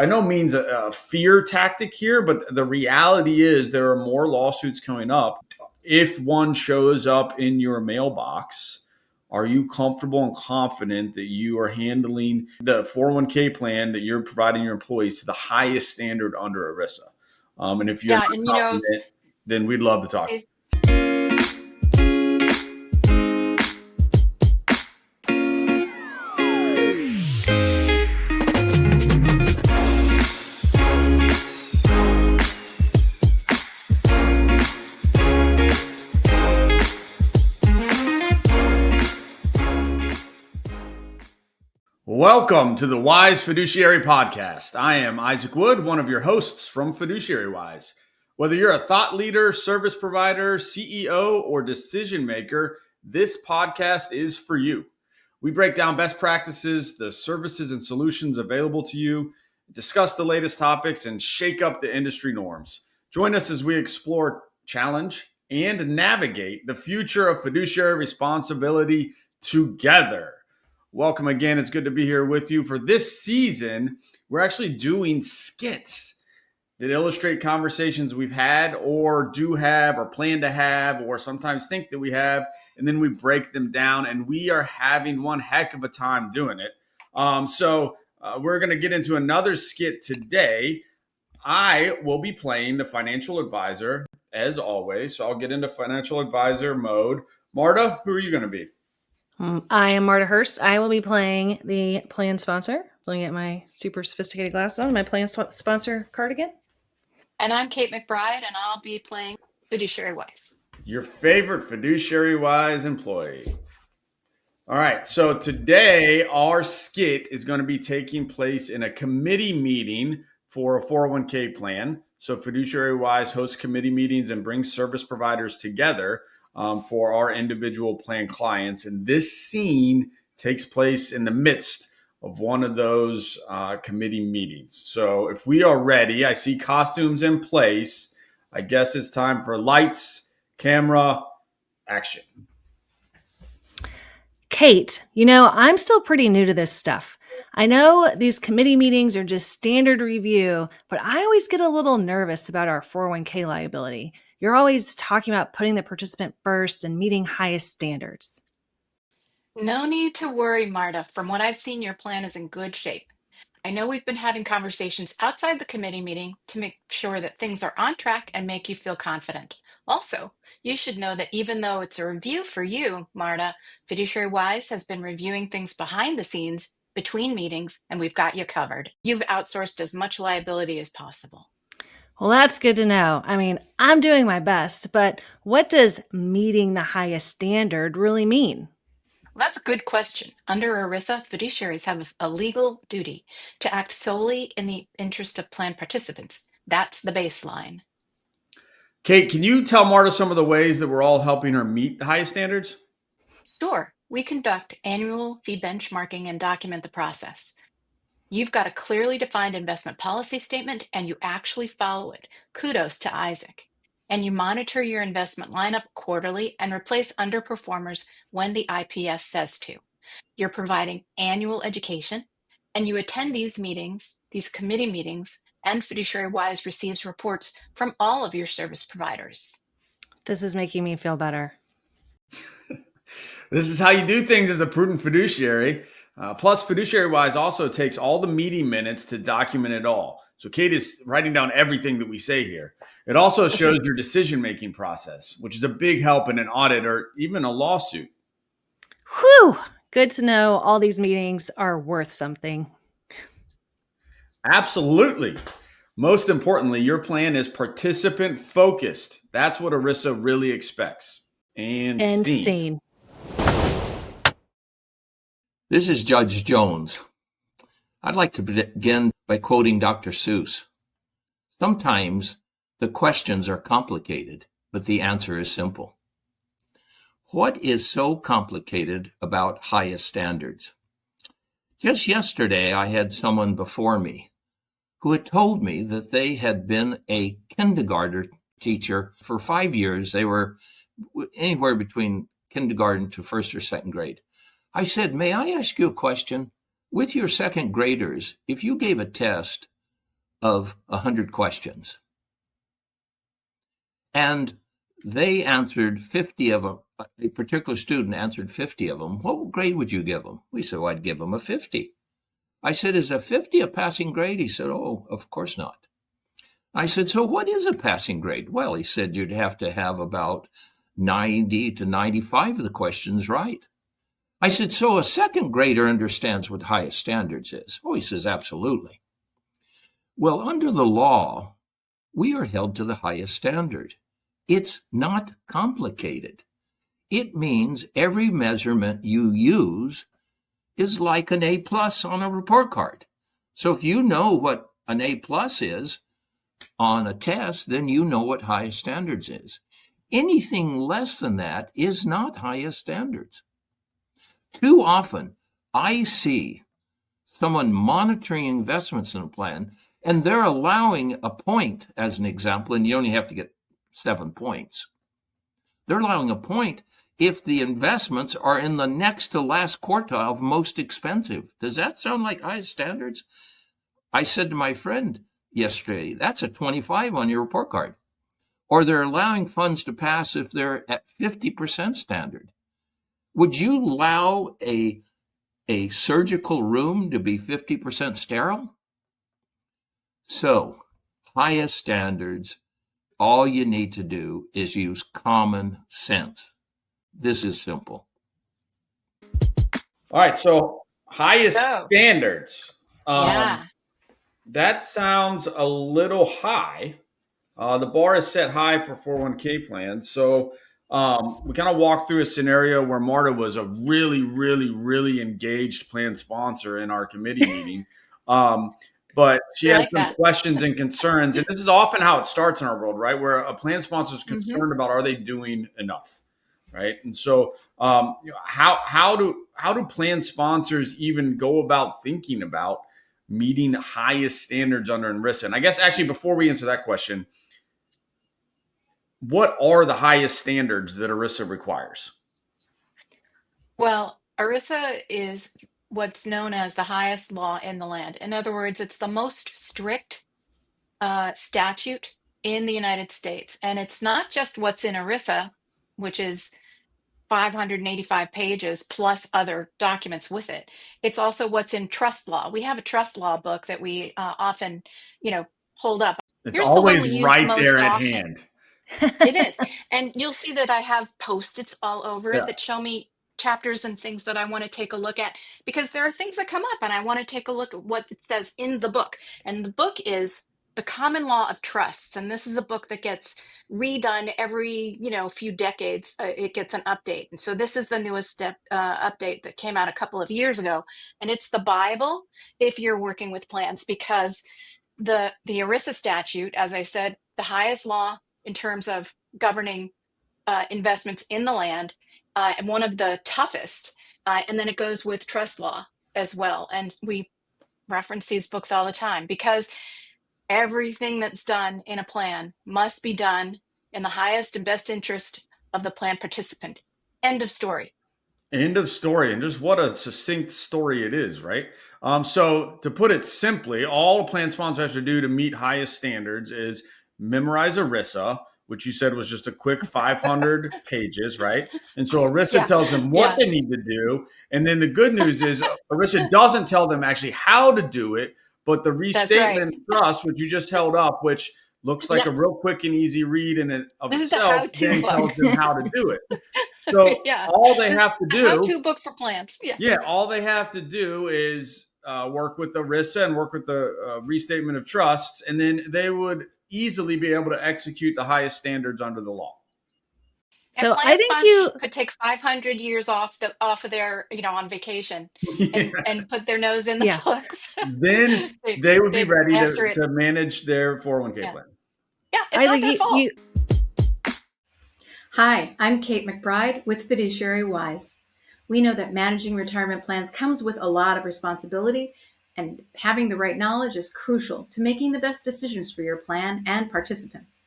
by no means a fear tactic here, but the reality is there are more lawsuits coming up. If one shows up in your mailbox, are you comfortable and confident that you are handling the 401k plan that you're providing your employees to the highest standard under ERISA? And if you're not confident, then we'd love to talk. Welcome to the Wise Fiduciary Podcast. I am Isaac Wood, one of your hosts from Fiduciary Wise. Whether you're a thought leader, service provider, CEO, or decision maker, this podcast is for you. We break down best practices, the services and solutions available to you, discuss the latest topics, and shake up the industry norms. Join us as we explore, challenge, and navigate the future of fiduciary responsibility together. Welcome again. It's good to be here with you. For this season, we're actually doing skits that illustrate conversations we've had or do have or plan to have or sometimes think that we have, and then we break them down, and we are having one heck of a time doing it. So we're going to get into another skit today. I will be playing the financial advisor as always, so I'll get into financial advisor mode. Marta, who are you going to be? I am Marta Hurst. I will be playing the plan sponsor. So let me get my super sophisticated glasses on, my plan sponsor cardigan. And I'm Kate McBride, and I'll be playing Fiduciary Wise. Your favorite Fiduciary Wise employee. All right, so today our skit is going to be taking place in a committee meeting for a 401k plan. So Fiduciary Wise hosts committee meetings and brings service providers together for our individual plan clients. And this scene takes place in the midst of one of those committee meetings. So if we are ready, I see costumes in place. I guess it's time for lights, camera, action. Kate, I'm still pretty new to this stuff. I know these committee meetings are just standard review, but I always get a little nervous about our 401k liability. You're always talking about putting the participant first and meeting highest standards. No need to worry, Marta. From what I've seen, your plan is in good shape. I know we've been having conversations outside the committee meeting to make sure that things are on track and make you feel confident. Also, you should know that even though it's a review for you, Marta, Fiduciary Wise has been reviewing things behind the scenes between meetings, and we've got you covered. You've outsourced as much liability as possible. Well, that's good to know. I mean, I'm doing my best, but what does meeting the highest standard really mean? Well, that's a good question. Under ERISA, fiduciaries have a legal duty to act solely in the interest of plan participants. That's the baseline. Kate, can you tell Marta some of the ways that we're all helping her meet the highest standards? Sure. We conduct annual fee benchmarking and document the process. You've got a clearly defined investment policy statement, and you actually follow it. Kudos to Isaac. And you monitor your investment lineup quarterly and replace underperformers when the IPS says to. You're providing annual education, and you attend these meetings, these committee meetings, and Fiduciary Wise receives reports from all of your service providers. This is making me feel better. This is how you do things as a prudent fiduciary. Plus, Fiduciary Wise also takes all the meeting minutes to document it all. So Kate is writing down everything that we say here. It also shows your decision-making process, which is a big help in an audit or even a lawsuit. Whew! Good to know all these meetings are worth something. Absolutely. Most importantly, your plan is participant-focused. That's what ERISA really expects. And scene. This is Judge Jones. I'd like to begin by quoting Dr. Seuss. Sometimes the questions are complicated, but the answer is simple. What is so complicated about highest standards? Just yesterday, I had someone before me who had told me that they had been a kindergarten teacher for 5 years. They were anywhere between kindergarten to first or second grade. I said, may I ask you a question? With your second graders, if you gave a test of 100 questions. And they answered 50 of them. A particular student answered 50 of them. What grade would you give them? We said, well, I'd give them a 50. I said, is a 50 a passing grade? He said, oh, of course not. I said, so what is a passing grade? Well, he said, you'd have to have about 90 to 95 of the questions right. I said, so a second grader understands what highest standards is? Oh, he says, absolutely. Well, under the law, we are held to the highest standard. It's not complicated. It means every measurement you use is like an A+ on a report card. So if you know what an A+ is on a test, then you know what highest standards is. Anything less than that is not highest standards. Too often, I see someone monitoring investments in a plan, and they're allowing a point as an example, and you only have to get 7 points. They're allowing a point if the investments are in the next to last quartile of most expensive. Does that sound like high standards? I said to my friend yesterday, that's a 25 on your report card. Or they're allowing funds to pass if they're at 50% standard. Would you allow a surgical room to be 50% sterile? So, highest standards, all you need to do is use common sense. This is simple. All right, so highest standards. Yeah. That sounds a little high. The bar is set high for 401k plans. So we kind of walked through a scenario where Marta was a really, really, really engaged plan sponsor in our committee meeting. But she had some questions and concerns. And this is often how it starts in our world, right? Where a plan sponsor is concerned about, are they doing enough? Right. And so how do plan sponsors even go about thinking about meeting highest standards under ERISA? And I guess actually before we answer that question, what are the highest standards that ERISA requires? Well, ERISA is what's known as the highest law in the land. In other words, it's the most strict statute in the United States. And it's not just what's in ERISA, which is 585 pages plus other documents with it. It's also what's in trust law. We have a trust law book that we often, hold up. It's Here's the one always we use right most there at often. hand. It is. And you'll see that I have Post-its all over Yeah. it that show me chapters and things that I want to take a look at, because there are things that come up and I want to take a look at what it says in the book. And the book is The Common Law of Trusts. And this is a book that gets redone every, few decades. It gets an update. And so this is the newest update that came out a couple of years ago. And it's the Bible if you're working with plans, because the ERISA statute, as I said, the highest law in terms of governing investments in the land, and one of the toughest. And then it goes with trust law as well. And we reference these books all the time because everything that's done in a plan must be done in the highest and best interest of the plan participant. End of story. End of story. And just what a succinct story it is, right? So to put it simply, all a plan sponsor has to do to meet highest standards is memorize ERISA, which you said was just a quick 500 pages, right? And so ERISA tells them what they need to do. And then the good news is ERISA doesn't tell them actually how to do it, but the restatement trust, which you just held up, which looks like a real quick and easy read in and of itself, then tells them how to do it. So all they have to do, how-to book for plans. All they have to do is work with the ERISA and work with the restatement of trusts, and then they would easily be able to execute the highest standards under the law. So I think you could take 500 years off of their, on vacation and put their nose in the books. Then they would be ready to manage their 401k plan. Yeah, it's not their fault. Hi, I'm Kate McBride with Fiduciary Wise. We know that managing retirement plans comes with a lot of responsibility, and having the right knowledge is crucial to making the best decisions for your plan and participants.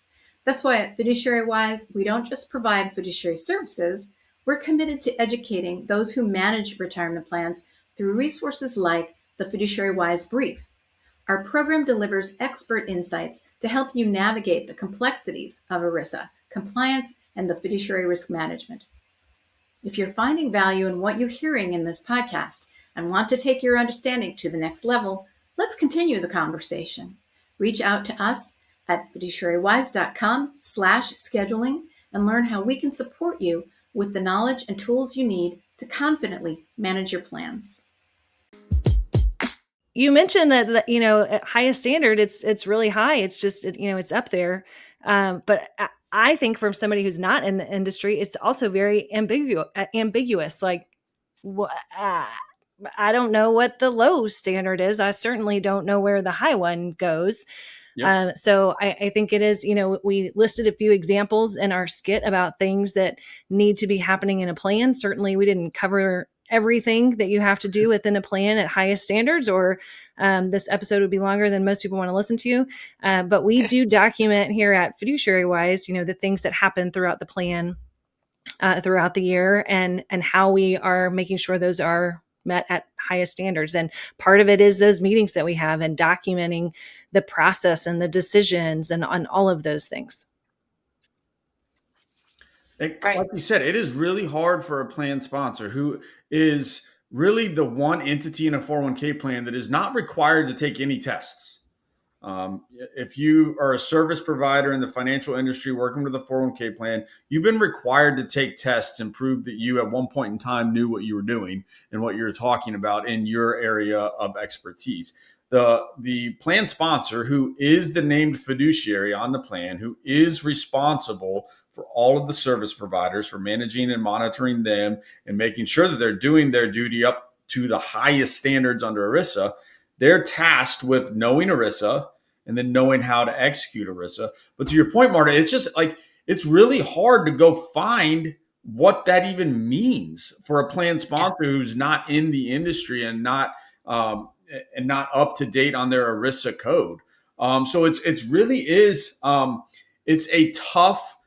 That's why at Fiduciary Wise, we don't just provide fiduciary services, we're committed to educating those who manage retirement plans through resources like the Fiduciary Wise Brief. Our program delivers expert insights to help you navigate the complexities of ERISA, compliance, and the fiduciary risk management. If you're finding value in what you're hearing in this podcast and want to take your understanding to the next level, let's continue the conversation. Reach out to us at fiduciarywise.com/scheduling and learn how we can support you with the knowledge and tools you need to confidently manage your plans. You mentioned that at highest standard, it's really high. It's just it's up there. But I think from somebody who's not in the industry, it's also very ambiguous. Like, I don't know what the low standard is. I certainly don't know where the high one goes. Yep. So I think it is, we listed a few examples in our skit about things that need to be happening in a plan. Certainly we didn't cover everything that you have to do within a plan at highest standards, or this episode would be longer than most people want to listen to. But we do document here at Fiduciary Wise, the things that happen throughout the plan, throughout the year, and how we are making sure those are met at highest standards. And part of it is those meetings that we have and documenting the process and the decisions and on all of those things. Like you said, it is really hard for a plan sponsor who is really the one entity in a 401k plan that is not required to take any tests. If you are a service provider in the financial industry working with a 401k plan, you've been required to take tests and prove that you at one point in time knew what you were doing and what you were talking about in your area of expertise. The plan sponsor, who is the named fiduciary on the plan, who is responsible for all of the service providers, for managing and monitoring them and making sure that they're doing their duty up to the highest standards under ERISA, they're tasked with knowing ERISA and then knowing how to execute ERISA. But to your point, Marta, it's just like, it's really hard to go find what that even means for a plan sponsor who's not in the industry and not up to date on their ERISA code. So it's really is, it's a tough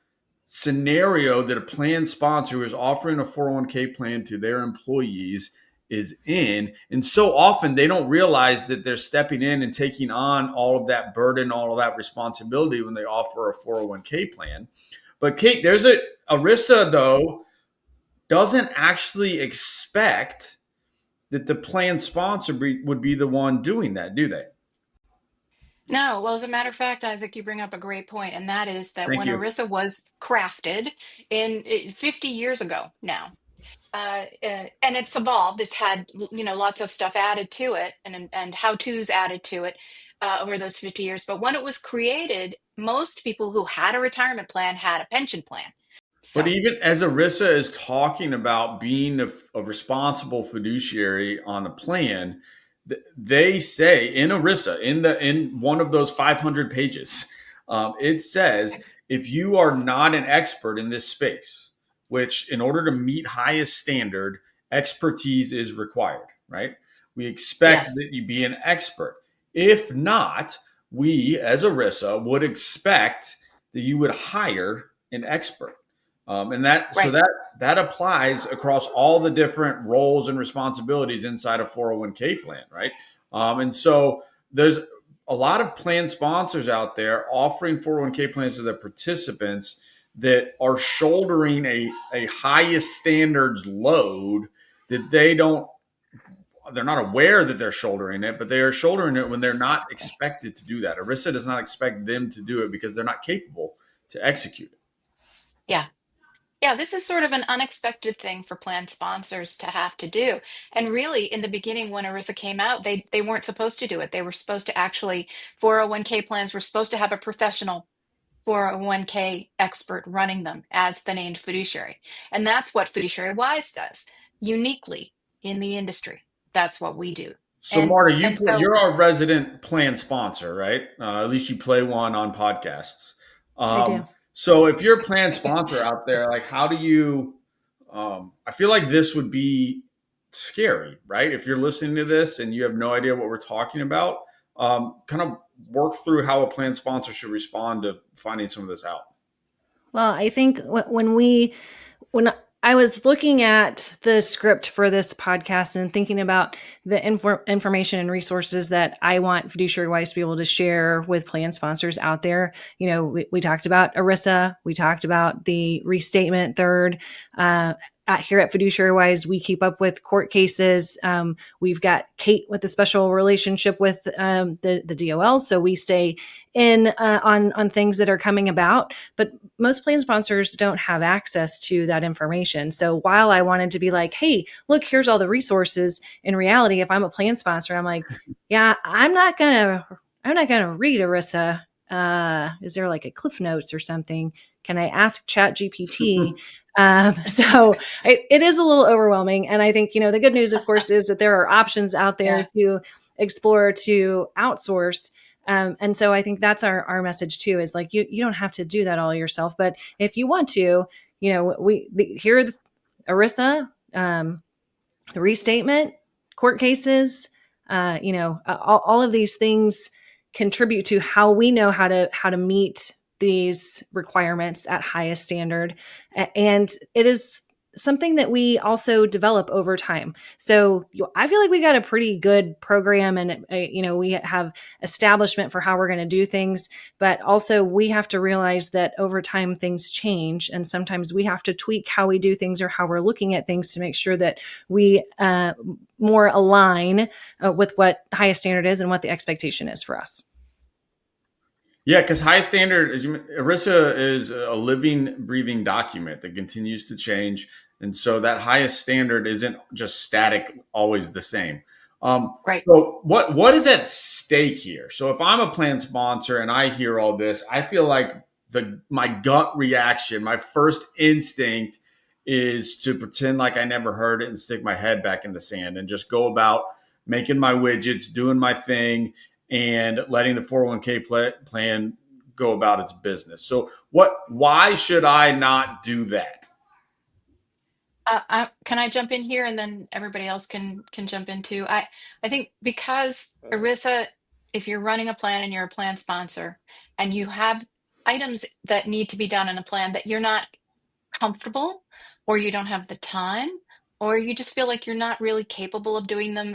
scenario that a plan sponsor who is offering a 401k plan to their employees is in. And so often they don't realize that they're stepping in and taking on all of that burden, all of that responsibility when they offer a 401k plan. But Kate, there's ERISA though, doesn't actually expect that the plan sponsor would be the one doing that, do they? No. Well, as a matter of fact, Isaac, you bring up a great point, and that is that when ERISA was crafted 50 years ago now, and it's evolved. It's had lots of stuff added to it and how-tos added to it over those 50 years. But when it was created, most people who had a retirement plan had a pension plan. So, but even as ERISA is talking about being a responsible fiduciary on a plan, they say in ERISA, in one of those 500 pages, it says if you are not an expert in this space, which in order to meet highest standard, expertise is required, right? We expect that you be an expert. If not, we as ERISA would expect that you would hire an expert. So that applies across all the different roles and responsibilities inside a 401k plan, right? And so there's a lot of plan sponsors out there offering 401k plans to their participants that are shouldering a highest standards load that they're not aware that they're shouldering it, but they are shouldering it when they're not expected to do that. ERISA does not expect them to do it because they're not capable to execute it. Yeah, this is sort of an unexpected thing for plan sponsors to have to do. And really, in the beginning, when ERISA came out, they weren't supposed to do it. They were supposed to actually, 401k plans were supposed to have a professional 401k expert running them as the named fiduciary. And that's what Fiduciary Wise does uniquely in the industry. That's what we do. So Marta, you're our resident plan sponsor, right? At least you play one on podcasts. I do. So if you're a plan sponsor out there, like how do you, I feel like this would be scary, right? If you're listening to this and you have no idea what we're talking about, kind of work through how a plan sponsor should respond to finding some of this out. Well, I think when I was looking at the script for this podcast and thinking about the information and resources that I want Fiduciary Wise to be able to share with plan sponsors out there. You know, we talked about ERISA. We talked about the restatement third. Here at Fiduciary Wise, we keep up with court cases. We've got Kate with a special relationship with the DOL, so we stay in on things that are coming about. But most plan sponsors don't have access to that information. So while I wanted to be like, hey, look, here's all the resources, in reality, if I'm a plan sponsor, I'm like, yeah, I'm not gonna read ERISA. Is there like a Cliff Notes or something? Can I ask ChatGPT? So it is a little overwhelming. And I think, the good news, of course, is that there are options out there to explore, to outsource. And so I think that's our message too, is like, you don't have to do that all yourself, but if you want to, here are the ERISA, the restatement, court cases, all of these things contribute to how we know how to meet these requirements at highest standard. And it is something that we also develop over time. So I feel like we got a pretty good program, and we have establishment for how we're going to do things, but also we have to realize that over time things change, and sometimes we have to tweak how we do things or how we're looking at things to make sure that we more align with what highest standard is and what the expectation is for us. Yeah, because highest standard, ERISA is a living, breathing document that continues to change. And so that highest standard isn't just static, always the same. Right. So what is at stake here? So if I'm a plan sponsor and I hear all this, I feel like my gut reaction, my first instinct is to pretend like I never heard it and stick my head back in the sand and just go about making my widgets, doing my thing, and letting the 401k plan go about its business. So why should I not do that? Can I jump in here, and then everybody else can jump in too? I think because ERISA, if you're running a plan and you're a plan sponsor and you have items that need to be done in a plan that you're not comfortable, or you don't have the time, or you just feel like you're not really capable of doing them,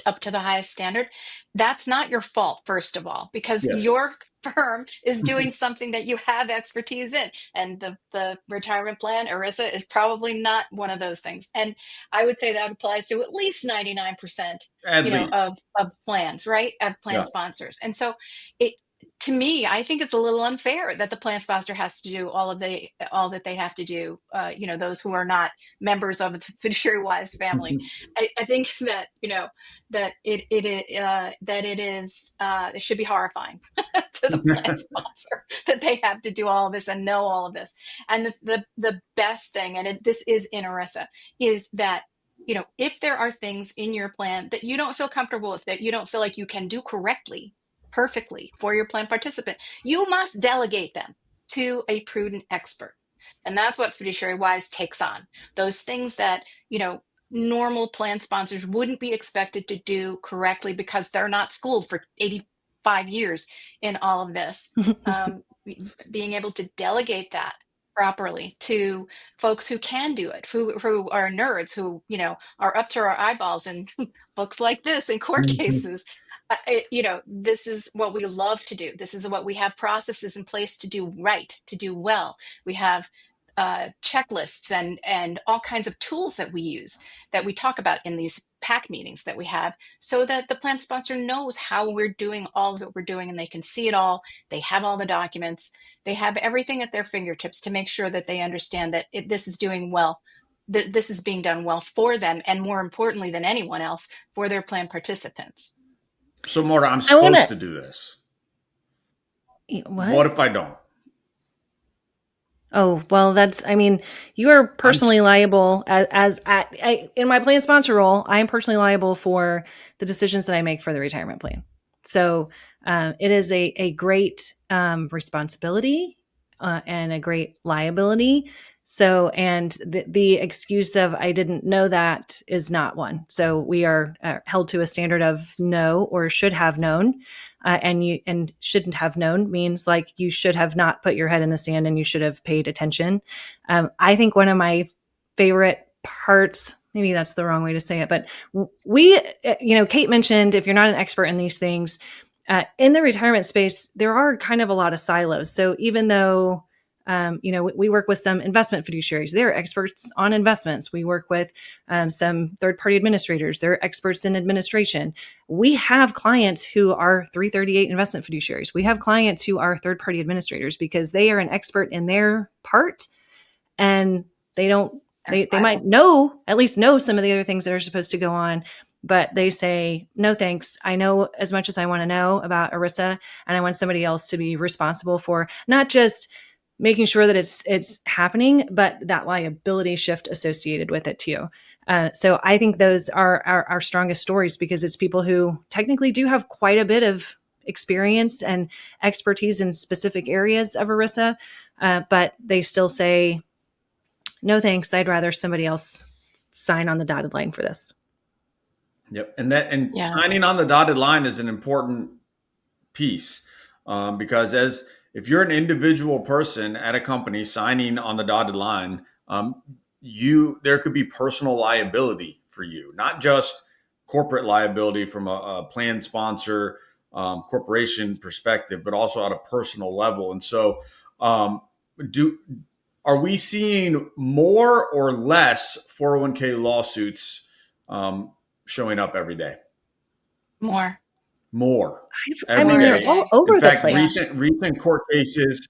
up to the highest standard, that's not your fault, first of all, because Yes. your firm is doing something that you have expertise in. And the retirement plan, ERISA, is probably not one of those things. And I would say that applies to at least 99%, At least. of plans, right? Of plan sponsors. And so to me, I think it's a little unfair that the plan sponsor has to do all that they have to do. Those who are not members of the Fiduciary Wise family. I think that it should be horrifying to the plan sponsor that they have to do all of this and know all of this. And the best thing, and this is in ERISA, is that if there are things in your plan that you don't feel comfortable with, that you don't feel like you can do perfectly for your plan participant, you must delegate them to a prudent expert. And that's what Fiduciary Wise takes on. Those things that, normal plan sponsors wouldn't be expected to do correctly because they're not schooled for 85 years in all of this. Being able to delegate that properly to folks who can do it, who are nerds, who, are up to our eyeballs in books like this and court cases. This is what we love to do. This is what we have processes in place to do right, to do well. We have checklists and all kinds of tools that we use, that we talk about in these PAC meetings that we have, so that the plan sponsor knows how we're doing all that we're doing, and they can see it all. They have all the documents. They have everything at their fingertips to make sure that they understand that this is doing well. This is being done well for them, and more importantly than anyone else, for their plan participants. So, Marta, I'm supposed to do this. What if I don't? Oh, well, you are personally liable in my plan sponsor role. I am personally liable for the decisions that I make for the retirement plan. So it is a great responsibility and a great liability. So, and the excuse of I didn't know that is not one. So we are held to a standard of know or should have known. And shouldn't have known means like you should have not put your head in the sand and you should have paid attention. I think one of my favorite parts. Maybe that's the wrong way to say it, but we, Kate mentioned if you're not an expert in these things, in the retirement space, there are kind of a lot of silos. So even though, we work with some investment fiduciaries, they're experts on investments. We work with some third-party administrators, they're experts in administration. We have clients who are 338 investment fiduciaries. We have clients who are third-party administrators because they are an expert in their part, and they might at least know some of the other things that are supposed to go on, but they say, no, thanks. I know as much as I want to know about ERISA, and I want somebody else to be responsible for not just making sure that it's happening, but that liability shift associated with it too. So I think those are our strongest stories, because it's people who technically do have quite a bit of experience and expertise in specific areas of ERISA, but they still say, no, thanks. I'd rather somebody else sign on the dotted line for this. Yep. And signing on the dotted line is an important piece, because if you're an individual person at a company signing on the dotted line, there could be personal liability for you, not just corporate liability from a plan sponsor, corporation perspective, but also at a personal level. And so, are we seeing more or less 401k lawsuits showing up every day? More. They're all over the place. Recent court cases.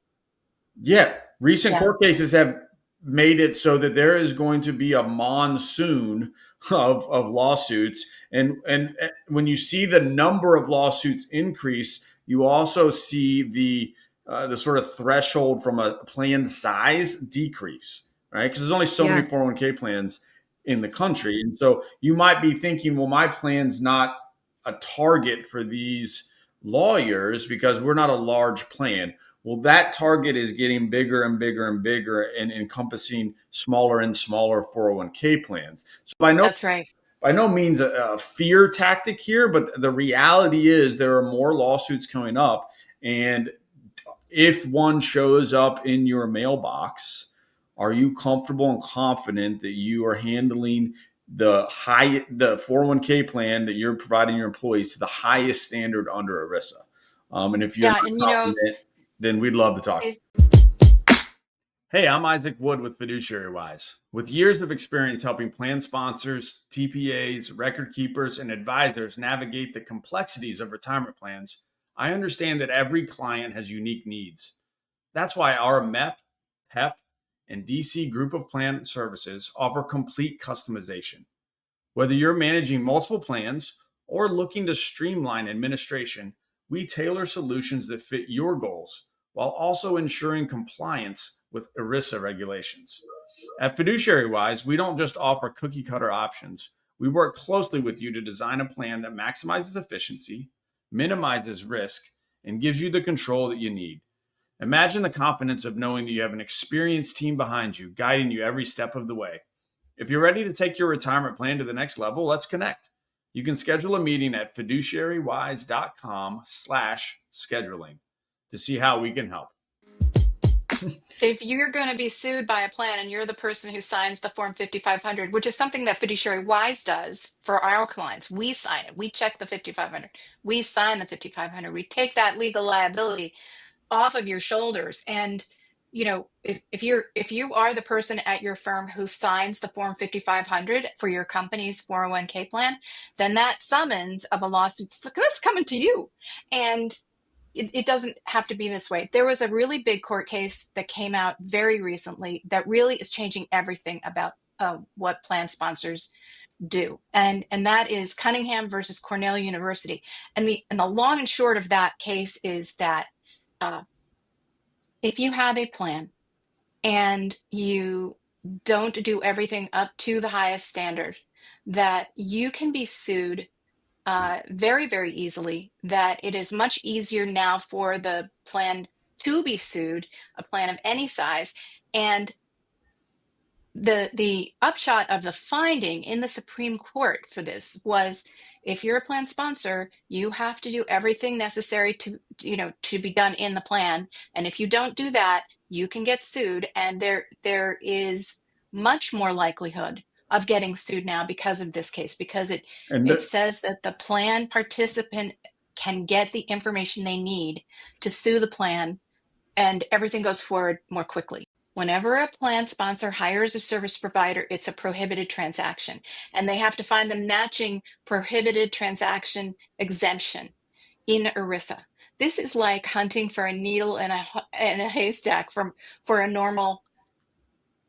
Court cases have made it so that there is going to be a monsoon of lawsuits. And when you see the number of lawsuits increase, you also see the sort of threshold from a plan size decrease, right? Because there's only so many 401k plans in the country. And so you might be thinking, well, my plan's not a target for these lawyers because we're not a large plan. Well, that target is getting bigger and bigger and bigger and encompassing smaller and smaller 401k plans. So that's right. By no means a fear tactic here, but the reality is there are more lawsuits coming up. And if one shows up in your mailbox, are you comfortable and confident that you are handling the 401k plan that you're providing your employees to the highest standard under ERISA? And if you're not confident, then we'd love to talk. Hey, I'm Isaac Wood with Fiduciary Wise. With years of experience helping plan sponsors, TPAs, record keepers, and advisors navigate the complexities of retirement plans, I understand that every client has unique needs. That's why our MEP, PEP, and DC group of plan services offer complete customization. Whether you're managing multiple plans or looking to streamline administration, we tailor solutions that fit your goals while also ensuring compliance with ERISA regulations. At Fiduciary Wise, we don't just offer cookie cutter options. We work closely with you to design a plan that maximizes efficiency, minimizes risk, and gives you the control that you need. Imagine the confidence of knowing that you have an experienced team behind you, guiding you every step of the way. If you're ready to take your retirement plan to the next level, let's connect. You can schedule a meeting at fiduciarywise.com/scheduling to see how we can help. If you're going to be sued by a plan and you're the person who signs the Form 5500, which is something that Fiduciary Wise does for our clients, we sign it. We check the 5500. We sign the 5500. We take that legal liability off of your shoulders. And if you are the person at your firm who signs the Form 5500 for your company's 401k plan, then that summons of a lawsuit, that's coming to you. And it doesn't have to be this way. There was a really big court case that came out very recently that really is changing everything about what plan sponsors do. And that is Cunningham versus Cornell University. And the long and short of that case is that if you have a plan and you don't do everything up to the highest standard, that you can be sued very, very easily, that it is much easier now for the plan to be sued, a plan of any size. And the upshot of the finding in the Supreme Court for this was, if you're a plan sponsor, you have to do everything necessary to be done in the plan. And if you don't do that, you can get sued. And there is much more likelihood of getting sued now because of this case, because it says that the plan participant can get the information they need to sue the plan, and everything goes forward more quickly. Whenever a plan sponsor hires a service provider, it's a prohibited transaction, and they have to find the matching prohibited transaction exemption in ERISA. This is like hunting for a needle in a haystack for a normal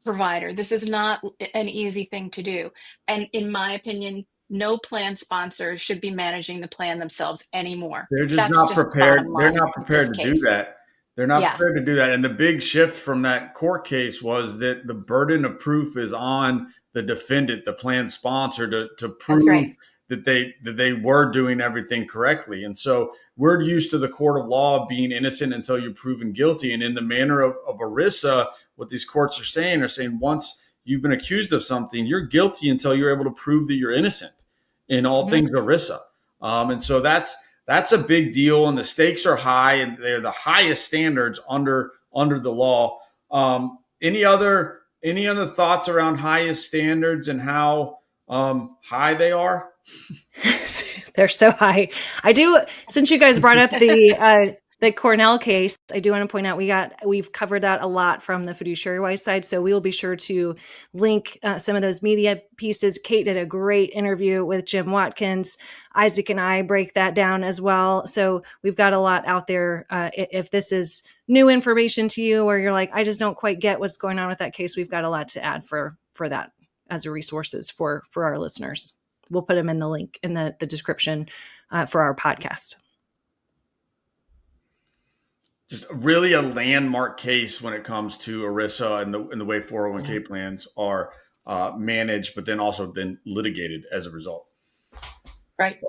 provider. This is not an easy thing to do. And in my opinion, no plan sponsor should be managing the plan themselves anymore. They're just That's not just prepared. bottom They're line not with prepared this to do case. that. They're not Yeah. prepared to do that. And the big shift from that court case was that the burden of proof is on the defendant, the plan sponsor, to prove That's right. that they were doing everything correctly. And so we're used to the court of law being innocent until you're proven guilty. And in the manner of ERISA, what these courts are saying once you've been accused of something, you're guilty until you're able to prove that you're innocent in all things ERISA. And so that's a big deal, and the stakes are high, and they're the highest standards under the law. Any other thoughts around highest standards and how high they are? They're so high. I do, since you guys brought up the Cornell case, I do want to point out we've covered that a lot from the Fiduciary Wise side. So we will be sure to link some of those media pieces. Kate did a great interview with Jim Watkins. Isaac and I break that down as well. So we've got a lot out there. If this is new information to you, or you're like, I just don't quite get what's going on with that case, we've got a lot to add for that as a resources for our listeners. We'll put them in the link in the description for our podcast. Just really a landmark case when it comes to ERISA and the way 401k plans are managed, but then also litigated as a result. Right.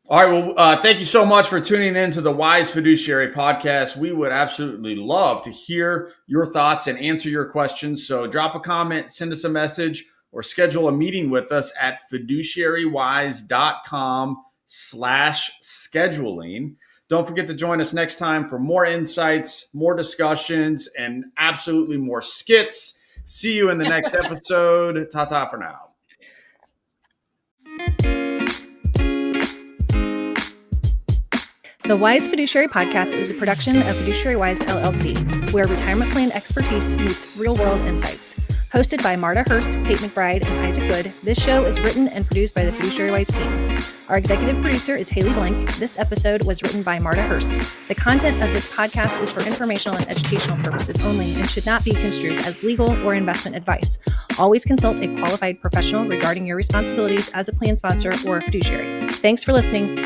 All right. Well, thank you so much for tuning in to the Wise Fiduciary podcast. We would absolutely love to hear your thoughts and answer your questions. So drop a comment, send us a message, or schedule a meeting with us at fiduciarywise.com/scheduling. Don't forget to join us next time for more insights, more discussions, and absolutely more skits. See you in the next episode. Ta-ta for now. The Wise Fiduciary Podcast is a production of Fiduciary Wise LLC, where retirement plan expertise meets real-world insights. Hosted by Marta Hurst, Kate McBride, and Isaac Wood, this show is written and produced by the Fiduciary Wise team. Our executive producer is Haley Blank. This episode was written by Marta Hurst. The content of this podcast is for informational and educational purposes only and should not be construed as legal or investment advice. Always consult a qualified professional regarding your responsibilities as a plan sponsor or a fiduciary. Thanks for listening.